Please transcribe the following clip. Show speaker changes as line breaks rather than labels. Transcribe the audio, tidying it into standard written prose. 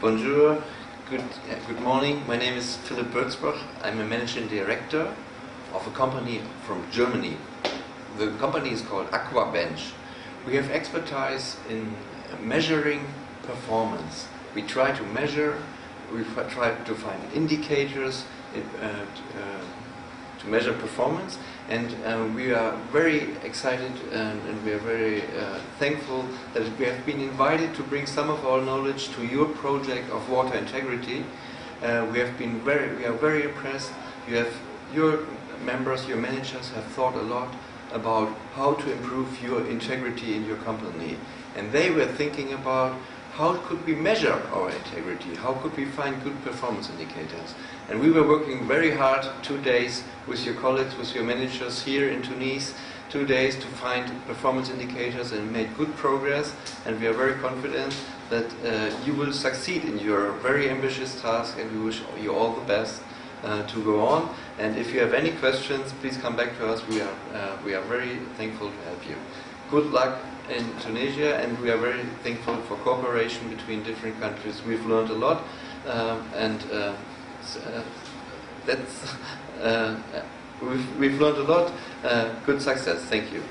Bonjour, good morning. My name is Philipp Bölzbach. I'm a managing director of a company from Germany. The company is called Aquabench. We have expertise in measuring performance. We try to measure, we try to find indicators to measure performance, and we are very excited and we are very thankful that we have been invited to bring some of our knowledge to your project of water integrity. We are very impressed. Your members, your managers have thought a lot about how to improve your integrity in your company, and they were thinking about how could we measure our integrity, how could we find good performance indicators. And we were working very hard 2 days with your colleagues, with your managers here in Tunis, 2 days to find performance indicators and made good progress, and we are very confident that you will succeed in your very ambitious task, and we wish you all the best to go on. And if you have any questions, please come back to us. We are very thankful to help you. Good luck in Tunisia, and we are very thankful for cooperation between different countries. We've learned a lot, we've learned a lot. Good success. Thank you.